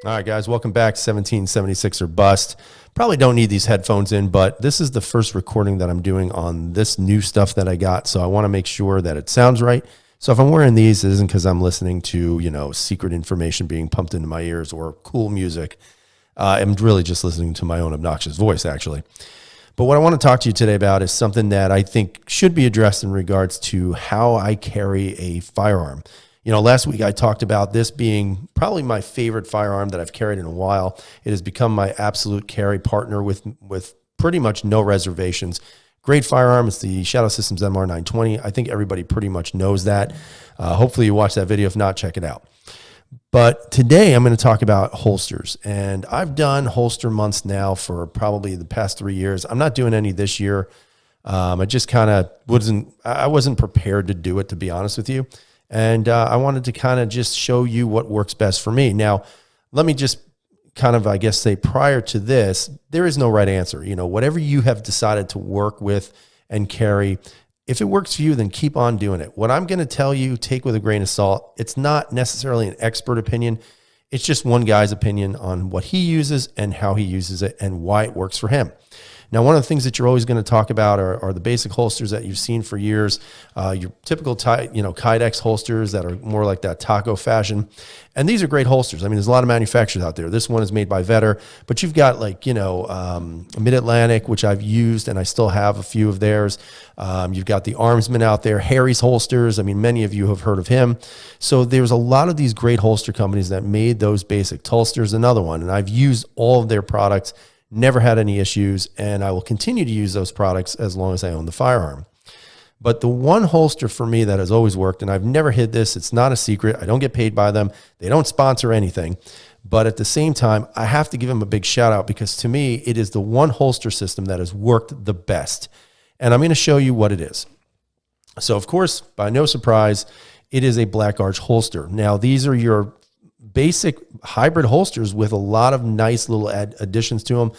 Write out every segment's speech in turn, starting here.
All right, guys, welcome back. 1776 or bust. Probably don't need these headphones in, but this is the first recording that I'm doing on this new stuff that I got. So I want to make sure that it sounds right. So if I'm wearing these, it isn't because I'm listening to, secret information being pumped into my ears or cool music. I'm really just listening to my own obnoxious voice, actually. But what I want to talk to you today about is something that I think should be addressed in regards to how I carry a firearm. Last week I talked about this being probably my favorite firearm that I've carried in a while. It has become my absolute carry partner with pretty much no reservations. Great firearm. It's the Shadow Systems MR920. I think everybody pretty much knows that. Hopefully you watched that video. If not, check it out. But today I'm going to talk about holsters. And I've done holster months now for probably the past 3 years. I'm not doing any this year. I just kind of wasn't prepared to do it, to be honest with you. And I wanted to kind of just show you what works best for me. Now, let me just kind of, say prior to this, there is no right answer. Whatever you have decided to work with and carry, if it works for you, then keep on doing it. What I'm going to tell you, take with a grain of salt. It's not necessarily an expert opinion. It's just one guy's opinion on what he uses and how he uses it and why it works for him. Now, one of the things that you're always going to talk about are the basic holsters that you've seen for years, your typical Kydex holsters that are more like that taco fashion. And these are great holsters. I mean, there's a lot of manufacturers out there. This one is made by Vetter, but you've got Mid-Atlantic, which I've used, and I still have a few of theirs. You've got the Armsman out there, Harry's holsters. I mean, many of you have heard of him. So there's a lot of these great holster companies that made those basic holsters. Another one, and I've used all of their products. Never had any issues, and I will continue to use those products as long as I own the firearm. But the one holster for me that has always worked, and I've never hid this, it's not a secret. I don't get paid by them. They don't sponsor anything. But at the same time, I have to give them a big shout out because to me, it is the one holster system that has worked the best. And I'm going to show you what it is. So of course, by no surprise, it is a Black Arch holster. Now, these are your basic hybrid holsters with a lot of nice little additions to them.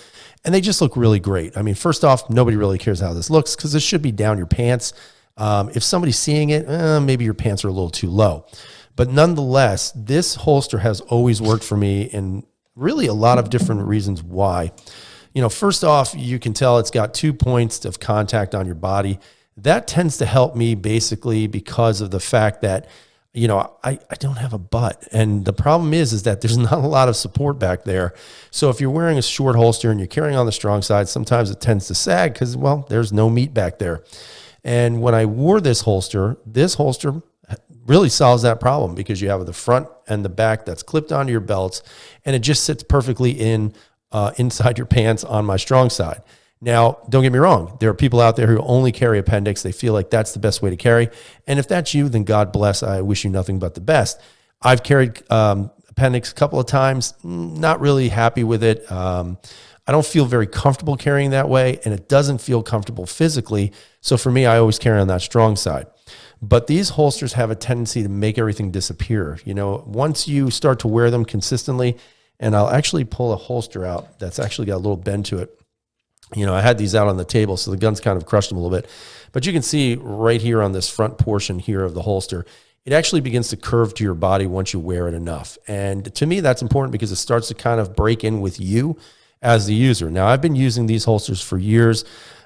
And they just look really great. I mean, first off, nobody really cares how this looks because this should be down your pants. If somebody's seeing it, maybe your pants are a little too low. But nonetheless, this holster has always worked for me and really a lot of different reasons why. First off, you can tell it's got 2 points of contact on your body. That tends to help me basically because of the fact that I don't have a butt. And the problem is that there's not a lot of support back there. So if you're wearing a short holster and you're carrying on the strong side, sometimes it tends to sag because, there's no meat back there. And when I wore this holster really solves that problem because you have the front and the back that's clipped onto your belts and it just sits perfectly inside your pants on my strong side. Now, don't get me wrong. There are people out there who only carry appendix. They feel like that's the best way to carry. And if that's you, then God bless. I wish you nothing but the best. I've carried appendix a couple of times, not really happy with it. I don't feel very comfortable carrying that way, and it doesn't feel comfortable physically. So for me, I always carry on that strong side. But these holsters have a tendency to make everything disappear. Once you start to wear them consistently, and I'll actually pull a holster out that's actually got a little bend to it. I had these out on the table, so the gun's kind of crushed them a little bit. But you can see right here on this front portion here of the holster, it actually begins to curve to your body once you wear it enough. And to me, that's important because it starts to kind of break in with you as the user. Now, I've been using these holsters for years.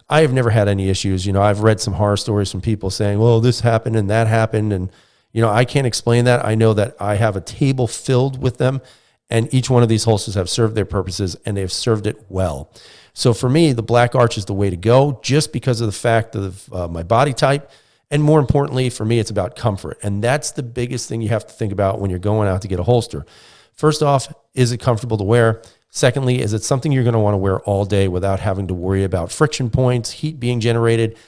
I have never had any issues. I've read some horror stories from people saying, well, this happened and that happened. And, I can't explain that. I know that I have a table filled with them, and each one of these holsters have served their purposes, and they've served it well. So for me, the Black Arch is the way to go just because of the fact of my body type. And more importantly, for me, it's about comfort. And that's the biggest thing you have to think about when you're going out to get a holster. First off, is it comfortable to wear? Secondly, is it something you're going to want to wear all day without having to worry about friction points, heat being generated,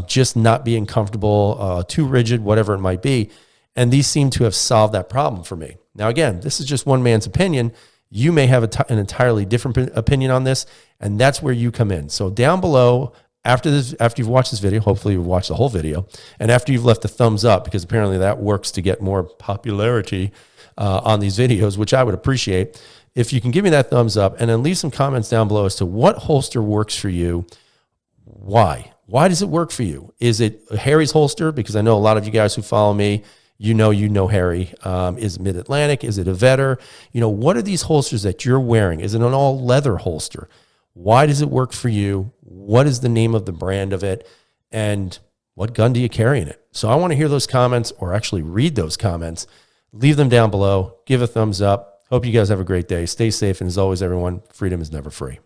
just not being comfortable, too rigid, whatever it might be. And these seem to have solved that problem for me. Now, again, this is just one man's opinion. You may have an entirely different opinion on this, and that's where you come in. So down below, after you've watched this video, hopefully you've watched the whole video, and after you've left a thumbs up, because apparently that works to get more popularity on these videos, which I would appreciate. If you can give me that thumbs up and then leave some comments down below as to what holster works for you, why? Why does it work for you? Is it Harry's holster? Because I know a lot of you guys who follow me, you know Harry. Is it Mid-Atlantic? Is it a Vetter? What are these holsters that you're wearing? Is it an all leather holster? Why does it work for you? What is the name of the brand of it? And what gun do you carry in it? So I want to hear those comments, or actually read those comments. Leave them down below. Give a thumbs up. Hope you guys have a great day. Stay safe. And as always, everyone, freedom is never free.